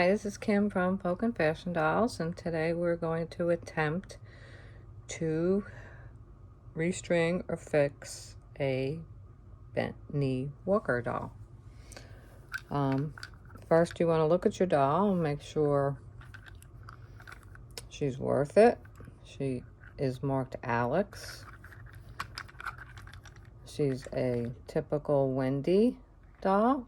Hi, this is Kim from Folk and Fashion Dolls, and today we're going to attempt to restring or fix a bent knee walker doll. First, you want to look at your doll and make sure she's worth it. She is marked Alex. She's a typical Wendy doll,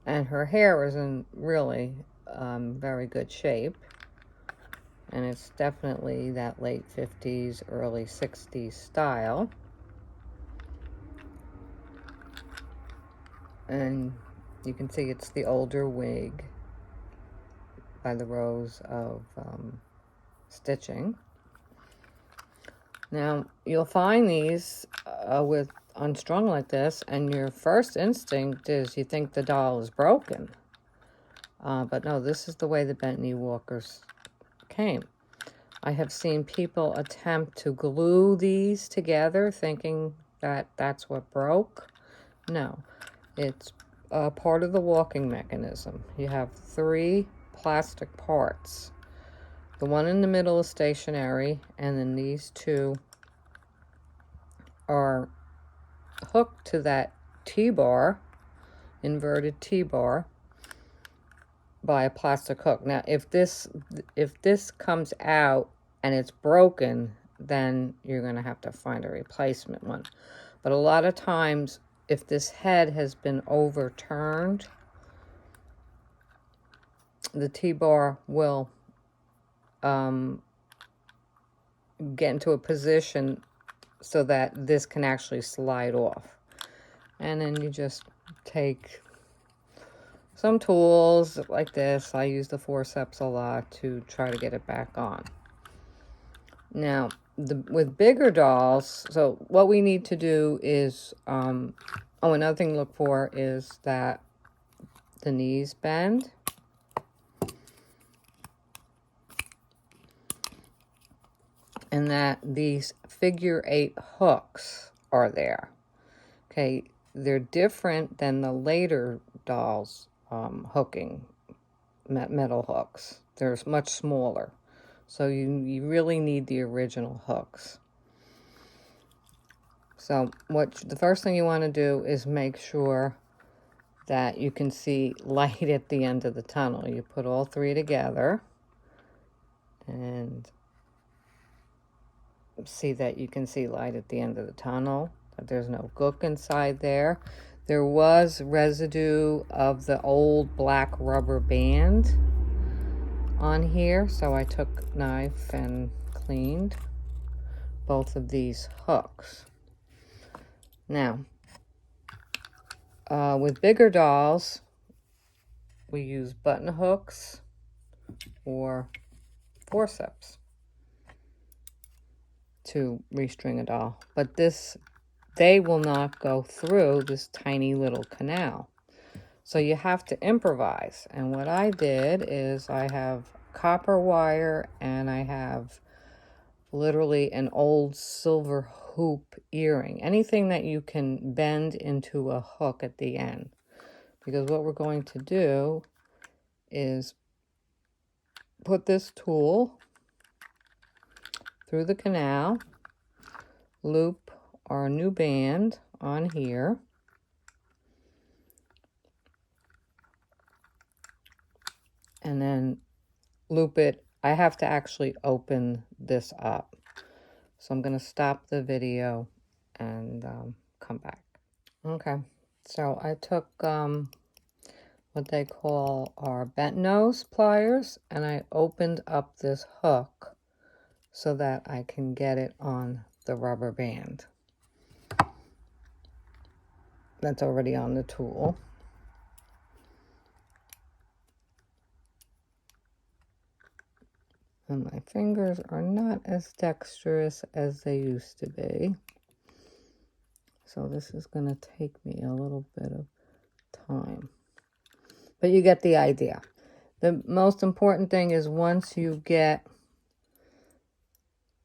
and her hair is in really very good shape. And it's definitely that late 50s, early 60s style. And you can see it's the older wig by the rows of stitching. Now, you'll find these with unstrung like this, and your first instinct is you think the doll is broken. But no, this is the way the bent knee walkers came. I have seen people attempt to glue these together thinking that that's what broke. No, it's part of the walking mechanism. You have 3 plastic parts. The one in the middle is stationary, and then these 2 are hooked to that T-bar, inverted T-bar, by a plastic hook. Now, if this comes out and it's broken, then you're going to have to find a replacement one. But a lot of times, if this head has been overturned, the T-bar will get into a position so that this can actually slide off. And then you just take some tools like this. I use the forceps a lot to try to get it back on. Now, with bigger dolls, so what we need to do is, another thing to look for is that the knees bend. And that these figure 8 hooks are there. Okay, they're different than the later dolls' hooking, metal hooks. They're much smaller. So you really need the original hooks. So the first thing you want to do is make sure that you can see light at the end of the tunnel. You put all 3 together and see that you can see light at the end of the tunnel, that there's no gook inside there. There was residue of the old black rubber band on here, so I took a knife and cleaned both of these hooks. Now, with bigger dolls, we use button hooks or forceps to restring a doll, but they will not go through this tiny little canal. So you have to improvise. And what I did is I have copper wire and I have literally an old silver hoop earring. Anything that you can bend into a hook at the end. Because what we're going to do is put this tool through the canal, loop our new band on here, and then loop it. I have to actually open this up. So I'm going to stop the video and come back. Okay, so I took what they call our bent nose pliers, and I opened up this hook so that I can get it on the rubber band that's already on the tool. And my fingers are not as dexterous as they used to be. So this is going to take me a little bit of time. But you get the idea. The most important thing is once you get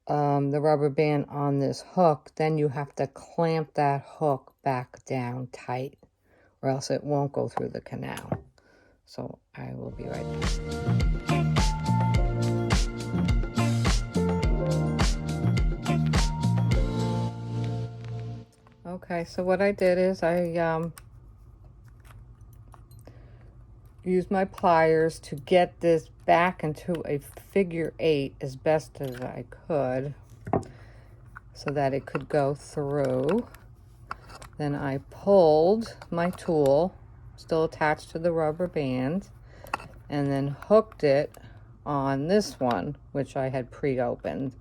the rubber band on this hook, then you have to clamp that hook back down tight, or else it won't go through the canal. So I will be right back. Okay, so what I did is I used my pliers to get this back into a figure 8 as best as I could so that it could go through. Then I pulled my tool, still attached to the rubber band, and then hooked it on this one, which I had pre-opened,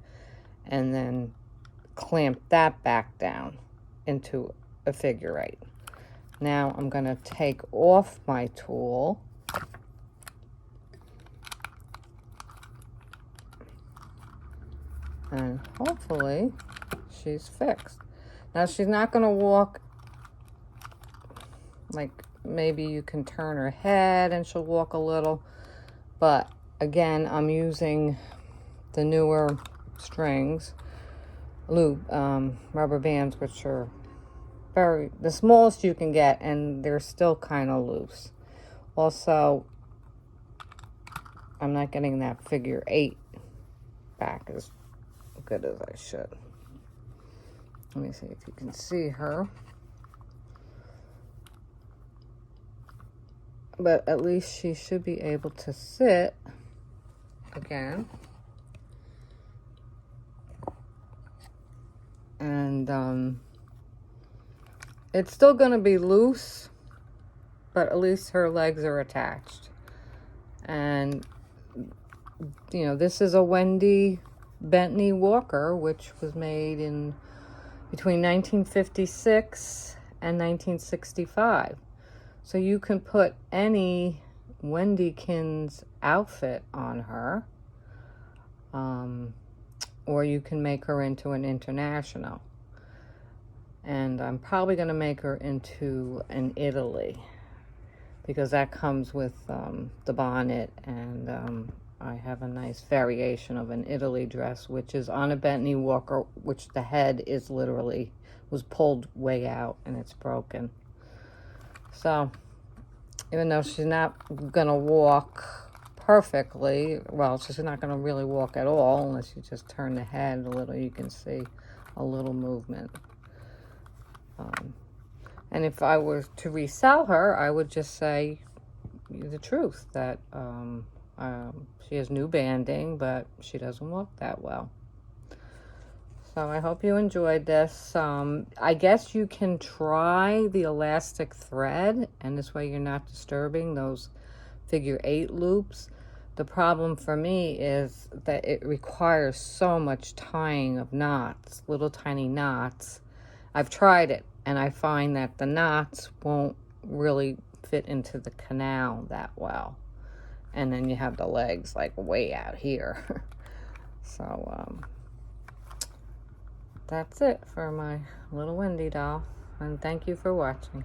and then clamped that back down into a figure 8. Now I'm going to take off my tool and hopefully she's fixed. Now she's not going to walk like maybe you can turn her head and she'll walk a little, but again I'm using the newer strings, rubber bands, which are the smallest you can get, and they're still kind of loose. Also, I'm not getting that figure 8 back as good as I should. Let me see if you can see her. But at least she should be able to sit again. And it's still going to be loose, but at least her legs are attached. And, you know, this is a Wendy bent knee walker, which was made in between 1956 and 1965. So you can put any Wendykins outfit on her, or you can make her into an international. And I'm probably going to make her into an Italy, because that comes with the bonnet, and I have a nice variation of an Italy dress, which is on a bent knee walker, which the head is literally, was pulled way out and it's broken. So, even though she's not going to walk perfectly, well, she's not going to really walk at all unless you just turn the head a little. You can see a little movement. And if I were to resell her, I would just say the truth, that she has new banding, but she doesn't walk that well. So I hope you enjoyed this. I guess you can try the elastic thread, and this way you're not disturbing those figure 8 loops. The problem for me is that it requires so much tying of knots, little tiny knots. I've tried it, and I find that the knots won't really fit into the canal that well. And then you have the legs like way out here. So, that's it for my little Wendy doll, and thank you for watching.